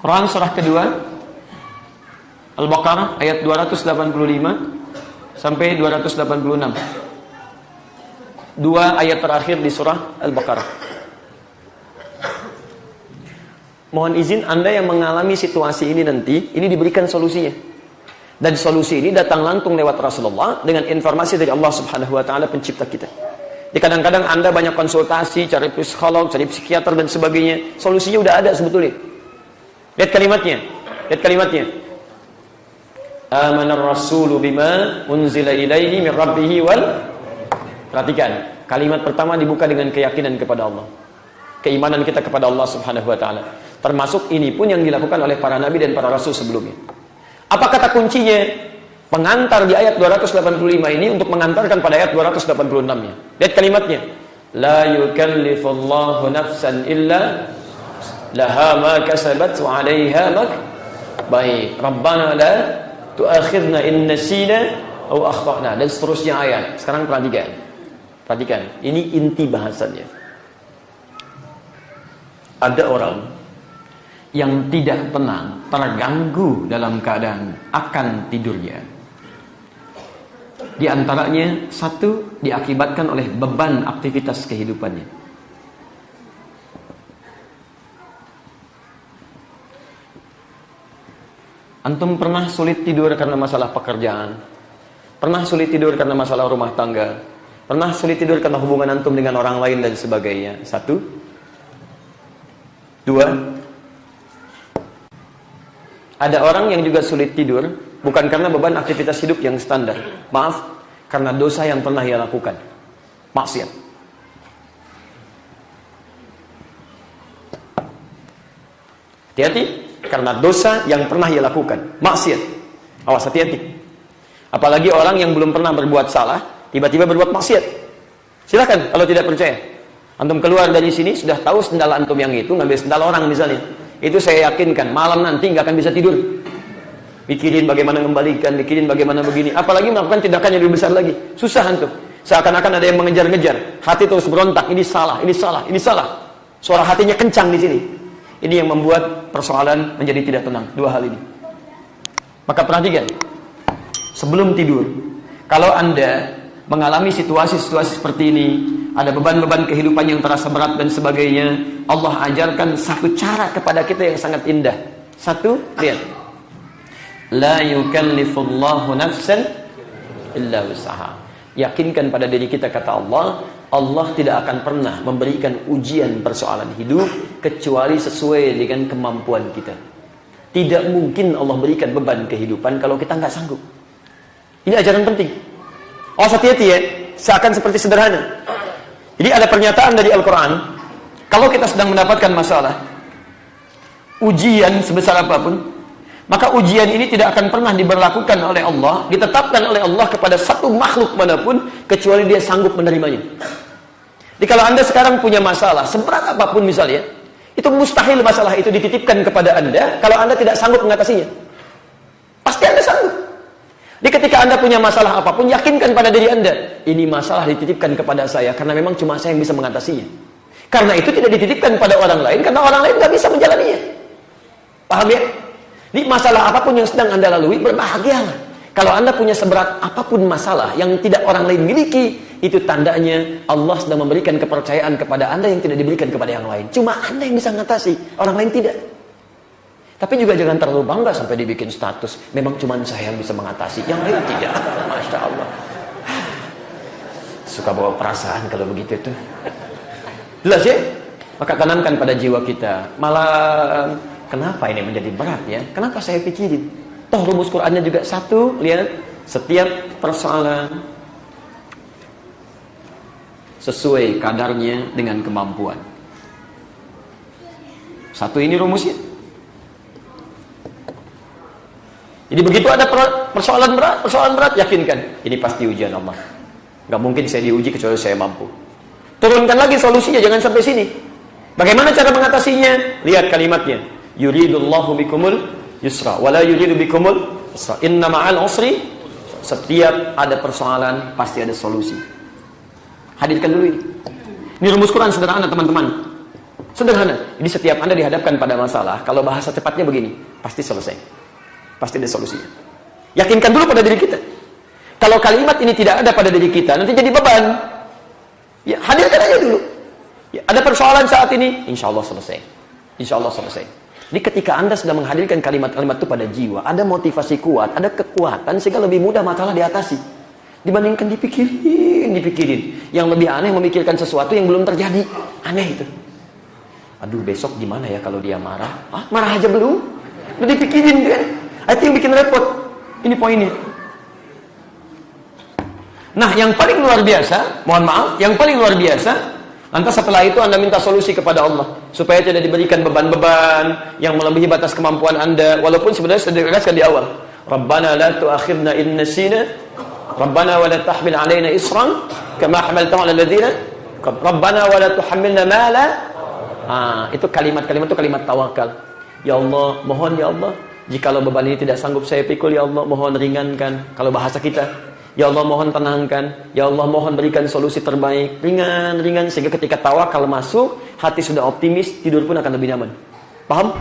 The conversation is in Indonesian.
Quran surah kedua Al-Baqarah ayat 285 sampai 286. Dua ayat terakhir di surah Al-Baqarah. Mohon izin, Anda yang mengalami situasi ini nanti, ini diberikan solusinya. Dan solusi ini datang langsung lewat Rasulullah dengan informasi dari Allah Subhanahu wa taala, pencipta kita. Jadi kadang-kadang Anda banyak konsultasi, cari psikolog, cari psikiater dan sebagainya. Solusinya udah ada sebetulnya. Lihat kalimatnya. Lihat kalimatnya. Amanar rasulu bima unzila ilaihi min rabbih wal. Perhatikan, kalimat pertama dibuka dengan keyakinan kepada Allah. Keimanan kita kepada Allah Subhanahu wa taala. Termasuk ini pun yang dilakukan oleh para nabi dan para rasul sebelumnya. Apa kata kuncinya? Pengantar di ayat 285 ini untuk mengantarkan pada ayat 286-nya. Lihat kalimatnya. La yukallifullahu nafsan illa laha ma kasabat wa 'alaiha mak. Baik. Rabbana la tu'akhirna in nasina aw akhtana, dan seterusnya ayat. Sekarang perhatikan. Perhatikan, ini inti bahasannya. Ada orang yang tidak tenang, terganggu dalam keadaan akan tidurnya. Di antaranya, satu, diakibatkan oleh beban aktivitas kehidupannya. Antum pernah sulit tidur karena masalah pekerjaan? Pernah sulit tidur karena masalah rumah tangga? Pernah sulit tidur karena hubungan antum dengan orang lain dan sebagainya? Satu. Dua, ada orang yang juga sulit tidur bukan karena beban aktivitas hidup yang standar. Maaf, karena dosa yang pernah ia lakukan. Maksiat. Hati-hati, karena dosa yang pernah ia lakukan. Maksiat. Awas, hati-hati. Apalagi orang yang belum pernah berbuat salah, tiba-tiba berbuat maksiat. Silakan kalau tidak percaya. Antum keluar dari sini sudah tahu sendal antum yang itu ngambil sendal orang misalnya. Itu saya yakinkan malam nanti nggak akan bisa tidur. Mikirin bagaimana mengembalikan, mikirin bagaimana begini. Apalagi melakukan tindakan yang lebih besar lagi. Susah antum. Seakan-akan ada yang mengejar-ngejar. Hati terus berontak. Ini salah, ini salah, ini salah. Suara hatinya kencang di sini. Ini yang membuat persoalan menjadi tidak tenang. Dua hal ini. Maka perhatikan. Sebelum tidur, kalau Anda mengalami situasi-situasi seperti ini, ada beban-beban kehidupan yang terasa berat dan sebagainya, Allah ajarkan satu cara kepada kita yang sangat indah. Satu, lihat. La yukallifullahu nafsan illa wus'aha. Yakinkan pada diri kita, kata Allah, Allah tidak akan pernah memberikan ujian persoalan hidup kecuali sesuai dengan kemampuan kita. Tidak mungkin Allah berikan beban kehidupan kalau kita nggak sanggup. Ini ajaran penting. Oh, hati-hati ya, seakan seperti sederhana. Jadi ada pernyataan dari Al-Quran, kalau kita sedang mendapatkan masalah, ujian sebesar apapun, maka ujian ini tidak akan pernah diberlakukan oleh Allah, ditetapkan oleh Allah kepada satu makhluk manapun, kecuali dia sanggup menerimanya. Jadi kalau Anda sekarang punya masalah, seberat apapun misalnya, itu mustahil masalah itu dititipkan kepada Anda, kalau Anda tidak sanggup mengatasinya. Pasti Anda sanggup. Jadi ketika Anda punya masalah apapun, yakinkan pada diri Anda, ini masalah dititipkan kepada saya, karena memang cuma saya yang bisa mengatasinya. Karena itu tidak dititipkan pada orang lain, karena orang lain nggak bisa menjalaninya. Paham ya? Jadi masalah apapun yang sedang Anda lalui, berbahagialah. Kalau Anda punya seberat apapun masalah yang tidak orang lain miliki, itu tandanya Allah sedang memberikan kepercayaan kepada Anda yang tidak diberikan kepada yang lain. Cuma Anda yang bisa mengatasi, orang lain tidak. Tapi juga jangan terlalu bangga sampai dibikin status. Memang cuma saya yang bisa mengatasi, yang lain tidak. Masya Allah. Suka bawa perasaan kalau begitu tuh. Jelas ya? Maka tanamkan pada jiwa kita. Malah, kenapa ini menjadi berat ya? Kenapa saya pikirin? Toh rumus Qur'annya juga satu. Lihat, setiap persoalan sesuai kadarnya dengan kemampuan. Satu ini rumusnya. Jadi begitu ada persoalan berat, yakinkan ini pasti ujian Allah. Gak mungkin saya diuji kecuali saya mampu. Turunkan lagi solusinya, jangan sampai sini. Bagaimana cara mengatasinya? Lihat kalimatnya. Yuridullahu bikumul yusra, wala yuridu bikumul usra. Inna ma'al usri. Setiap ada persoalan pasti ada solusi. Hadirkan dulu ini. Ini rumus Quran sederhana teman-teman. Sederhana. Jadi setiap Anda dihadapkan pada masalah, kalau bahasa cepatnya begini, pasti selesai. Pasti ada solusinya. Yakinkan dulu pada diri kita. Kalau kalimat ini tidak ada pada diri kita, nanti jadi beban. Ya, hadirkan aja dulu. Ya, ada persoalan saat ini, insya Allah selesai. Insya Allah selesai. Jadi ketika Anda sudah menghadirkan kalimat-kalimat itu pada jiwa, ada motivasi kuat, ada kekuatan, sehingga lebih mudah masalah diatasi. Dibandingkan dipikirin. Yang lebih aneh memikirkan sesuatu yang belum terjadi. Aneh itu. Aduh, besok gimana ya kalau dia marah? Ah, marah aja belum? Udah dipikirin kan? Itu yang bikin repot. Ini poinnya. Nah, yang paling luar biasa, mohon maaf, yang paling luar biasa, lantas setelah itu Anda minta solusi kepada Allah supaya tidak diberikan beban-beban yang melebihi batas kemampuan Anda, walaupun sebenarnya sudah ditegaskan di awal. Rabbana la tu'akhidna in nasina, Rabbana wa la tahmil 'alaina isran kama hamaltahu 'alal ladzina, Rabbana wa la tuhammilna ma la. Itu kalimat-kalimat itu kalimat tawakal. Ya Allah, mohon ya Allah, jikalau beban ini tidak sanggup saya pikul, ya Allah, mohon ringankan. Kalau bahasa kita, ya Allah mohon tenangkan, ya Allah mohon berikan solusi terbaik, ringan, sehingga ketika tawakal masuk, hati sudah optimis, tidur pun akan lebih nyaman. Paham?